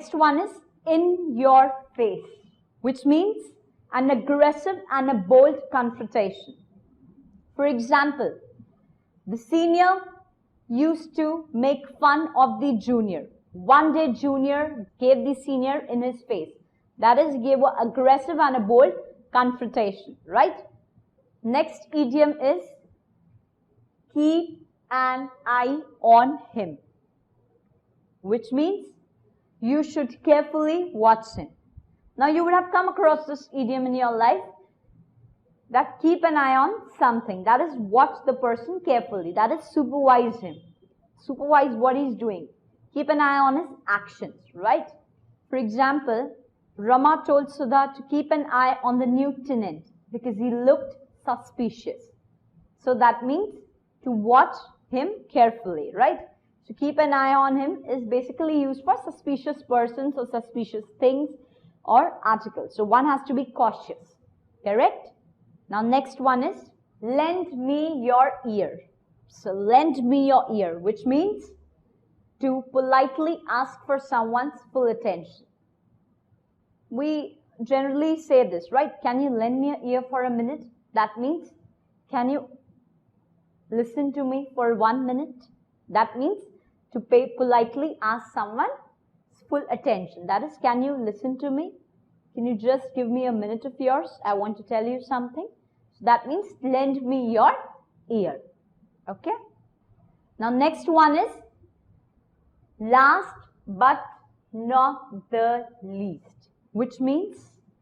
next one is in your face, which means an aggressive and a bold confrontation. For example, the senior used to make fun of the junior. One day junior gave the senior in his face. That is, gave an aggressive and a bold confrontation, right? Next idiom is keep an eye on him, which means you should carefully watch him. Now you would have come across this idiom in your life, that keep an eye on something. That is, watch the person carefully. That is, supervise him. Supervise what he's doing. Keep an eye on his actions, right? For example, Rama told Sudha to keep an eye on the new tenant because he looked suspicious. So that means to watch him carefully, right? To keep an eye on him is basically used for suspicious persons or suspicious things or articles. So one has to be cautious, correct? Now next one is lend me your ear. So lend me your ear, which means to politely ask for someone's full attention. We generally say this, right? Can you lend me your ear for a minute? That means, can you listen to me for 1 minute? That means to politely ask someone full attention. That is, can you listen to me? Can you just give me a minute of yours? I want to tell you something. So that means lend me your ear. Okay? Now next one is last but not the least, which means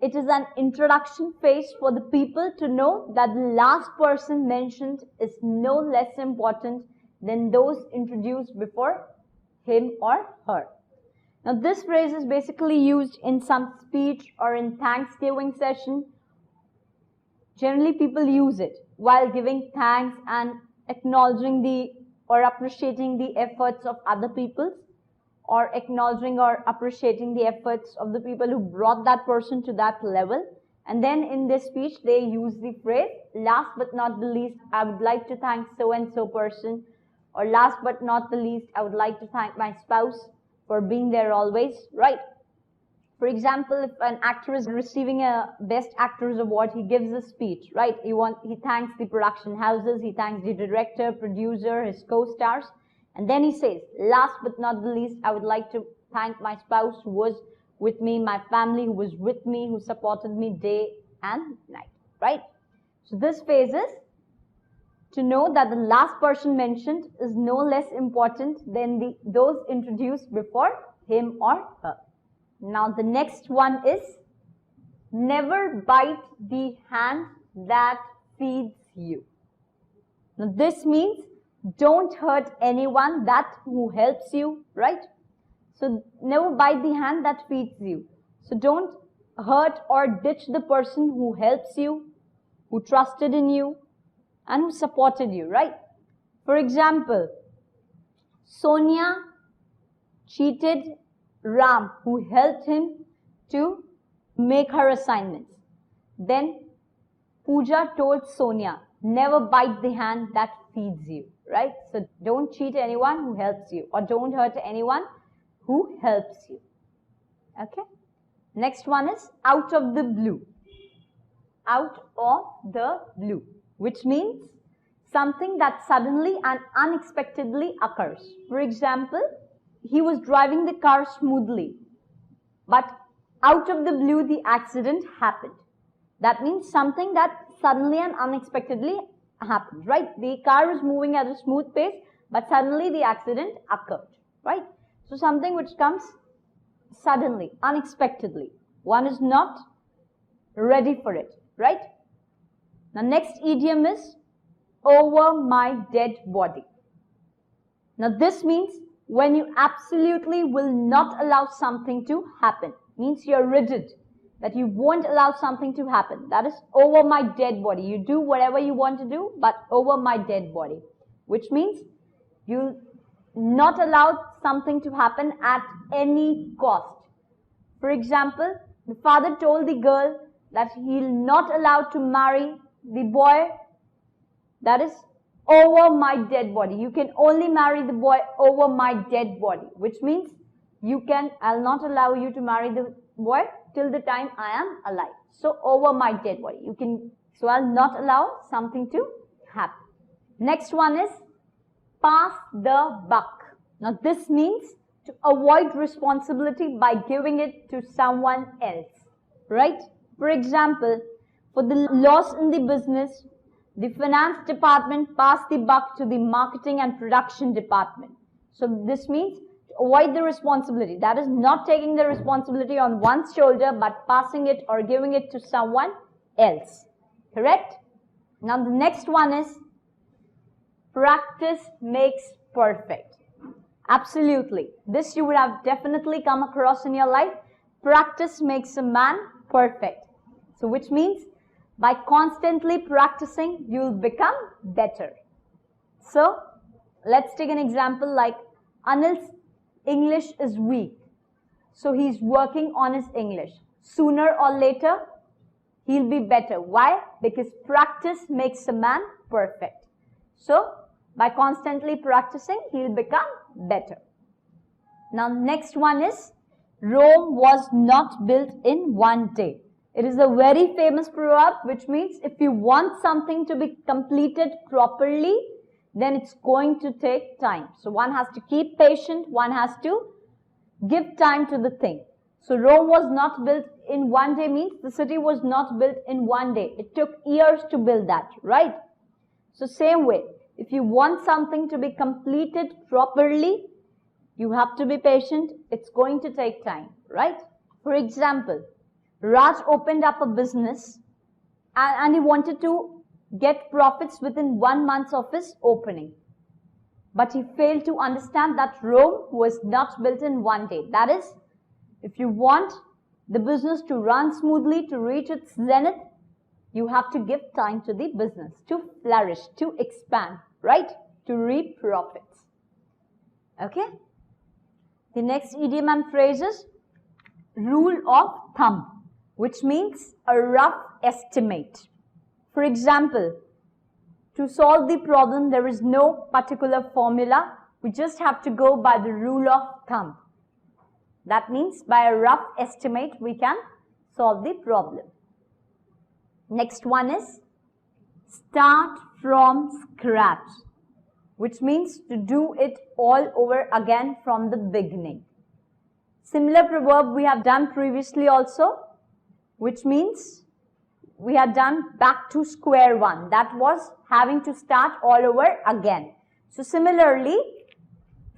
it is an introduction phase for the people to know that the last person mentioned is no less important than those introduced before him or her. Now this phrase is basically used in some speech or in Thanksgiving session. Generally people use it while giving thanks and acknowledging the or appreciating the efforts of other people, or acknowledging or appreciating the efforts of the people who brought that person to that level. And then in this speech they use the phrase last but not the least, I would like to thank so and so person, or last but not the least, I would like to thank my spouse for being there always, right? For example, if an actor is receiving a Best Actors Award, he gives a speech, right? He thanks the production houses, he thanks the director, producer, his co-stars, and then he says, last but not the least, I would like to thank my spouse who was with me, my family who was with me, who supported me day and night, right? So this phase is to know that the last person mentioned is no less important than those introduced before him or her. Now the next one is never bite the hand that feeds you. Now this means don't hurt anyone who helps you, right? So never bite the hand that feeds you. So don't hurt or ditch the person who helps you, who trusted in you, and who supported you, right? For example, Sonia cheated Ram, who helped him to make her assignments. Then Pooja told Sonia, never bite the hand that feeds you, right? So don't cheat anyone who helps you, or don't hurt anyone who helps you. Okay? Next one is out of the blue. Out of the blue, which means something that suddenly and unexpectedly occurs. For example, he was driving the car smoothly, but out of the blue the accident happened. That means something that suddenly and unexpectedly happened, right? The car is moving at a smooth pace, but suddenly the accident occurred, right? So something which comes suddenly, unexpectedly. One is not ready for it, right? Now next idiom is over my dead body. Now this means when you absolutely will not allow something to happen. Means you're rigid, that you won't allow something to happen. That is over my dead body. You do whatever you want to do, but over my dead body. Which means you not allow something to happen at any cost. For example, the father told the girl that he'll not allow to marry the boy. That is over my dead body. You can only marry the boy over my dead body, which means I'll not allow you to marry the boy till the time I am alive. So over my dead body. So I'll not allow something to happen. Next one is pass the buck. Now this means to avoid responsibility by giving it to someone else, right? For example, for the loss in the business, the finance department passed the buck to the marketing and production department. So this means to avoid the responsibility. That is not taking the responsibility on one's shoulder, but passing it or giving it to someone else. Correct? Now the next one is practice makes perfect. Absolutely. This you would have definitely come across in your life. Practice makes a man perfect. So which means by constantly practicing, you'll become better. So let's take an example like Anil's English is weak. So he's working on his English. Sooner or later, he'll be better. Why? Because practice makes a man perfect. So by constantly practicing, he'll become better. Now next one is Rome was not built in one day. It is a very famous proverb which means if you want something to be completed properly, then it's going to take time. So one has to keep patient, one has to give time to the thing. So Rome was not built in one day means the city was not built in one day. It took years to build that, right? So same way, if you want something to be completed properly, you have to be patient. It's going to take time, right? For example, Raj opened up a business and he wanted to get profits within 1 month of his opening. But he failed to understand that Rome was not built in one day. That is, if you want the business to run smoothly, to reach its zenith, you have to give time to the business to flourish, to expand, right? To reap profits. Okay? The next idiom and phrase is rule of thumb, which means a rough estimate. For example, to solve the problem, there is no particular formula. We just have to go by the rule of thumb. That means by a rough estimate, we can solve the problem. Next one is start from scratch, which means to do it all over again from the beginning. Similar proverb we have done previously also, which means we had done back to square one. That was having to start all over again. So similarly,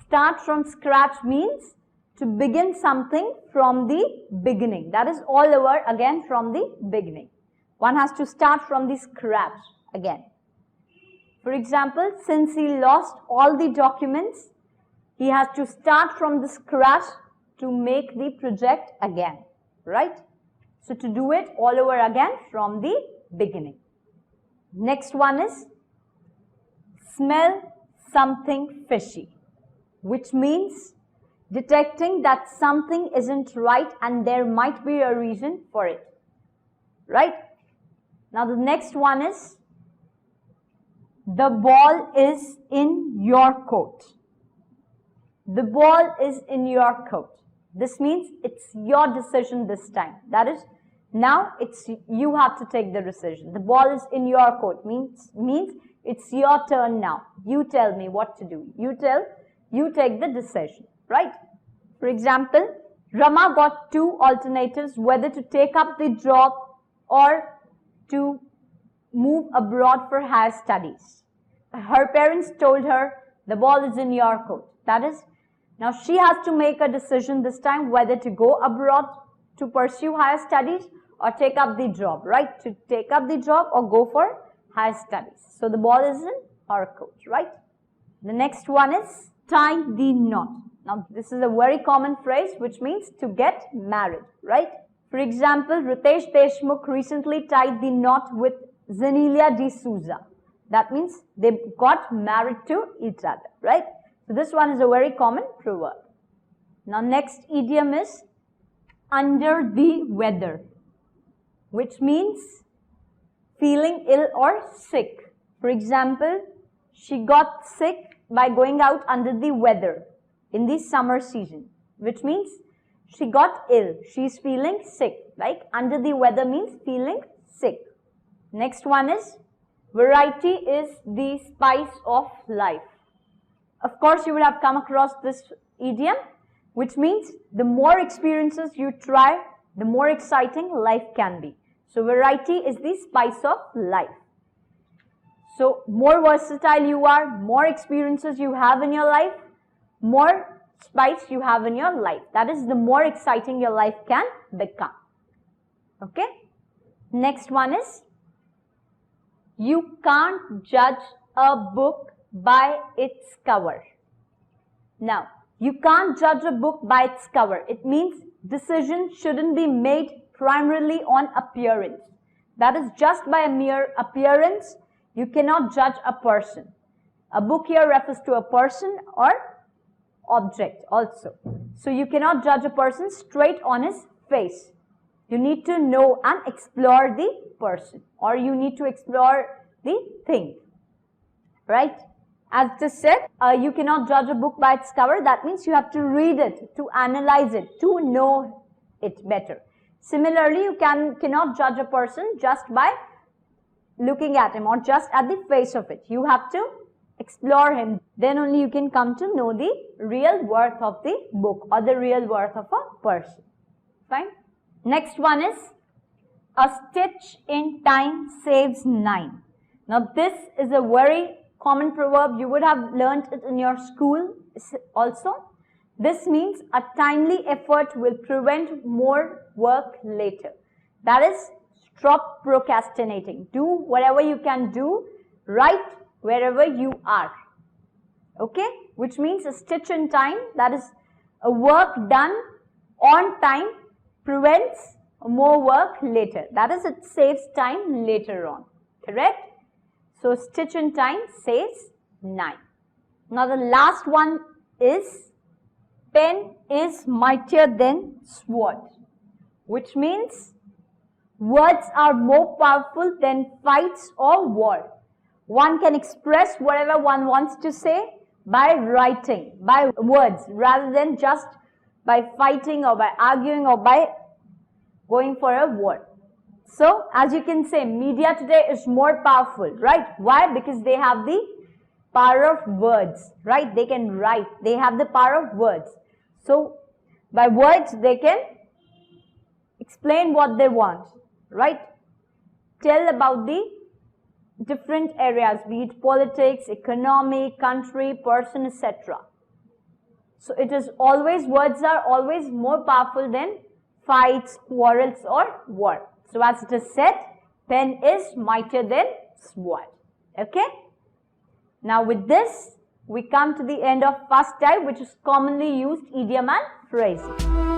start from scratch means to begin something from the beginning. That is all over again from the beginning. One has to start from the scratch again. For example, since he lost all the documents, he has to start from the scratch to make the project again, right? So to do it all over again from the beginning. Next one is smell something fishy, which means detecting that something isn't right and there might be a reason for it, right? Now the next one is the ball is in your court. The ball is in your court. This means it's your decision this time. That is, now you have to take the decision. The ball is in your court means it's your turn now. You tell me what to do. You take the decision, right? For example, Rama got two alternatives, whether to take up the job or to move abroad for higher studies. Her parents told her, the ball is in your court. That is, now she has to make a decision this time whether to go abroad to pursue higher studies or take up the job, right? To take up the job or go for higher studies. So the ball is in her court, right? The next one is tie the knot. Now this is a very common phrase which means to get married, right? For example, Ritesh Deshmukh recently tied the knot with Zenelia D'Souza. That means they got married to each other, right? So this one is a very common proverb. Now next idiom is under the weather, which means feeling ill or sick. For example, she got sick by going out under the weather in the summer season. which means she got ill. She's feeling sick. Like under the weather means feeling sick. Next one is variety is the spice of life. Of course, you would have come across this idiom, which means the more experiences you try, the more exciting life can be. So variety is the spice of life. So more versatile you are, more experiences you have in your life, more spice you have in your life. That is, the more exciting your life can become. Okay? Next one is, you can't judge a book by its cover. Now, you can't judge a book by its cover. It means decisions shouldn't be made primarily on appearance. That is, just by a mere appearance, you cannot judge a person. A book here refers to a person or object also. So you cannot judge a person straight on his face. You need to know and explore the person, or you need to explore the thing, right? As just said, you cannot judge a book by its cover. That means you have to read it, to analyze it, to know it better. Similarly, you cannot judge a person just by looking at him or just at the face of it. You have to explore him. Then only you can come to know the real worth of the book or the real worth of a person. Fine. Next one is, a stitch in time saves 9. Now this is a very common proverb. You would have learnt it in your school also. This means a timely effort will prevent more work later. That is, stop procrastinating. Do whatever you can do right wherever you are. Okay? Which means a stitch in time, that is, a work done on time prevents more work later. That is, it saves time later on. Correct? So, stitch in time saves 9. Now, the last one is, pen is mightier than sword. Which means, words are more powerful than fights or war. One can express whatever one wants to say by writing, by words, rather than just by fighting or by arguing or by going for a war. So, as you can say, media today is more powerful, right? Why? Because they have the power of words, right? They can write. They have the power of words. So, by words, they can explain what they want, right? Tell about the different areas, be it politics, economy, country, person, etc. So, it is always, words are always more powerful than fights, quarrels or war. So, as it is said, pen is mightier than sword. Okay? Now, with this, we come to the end of first type, which is commonly used idiom and phrasing.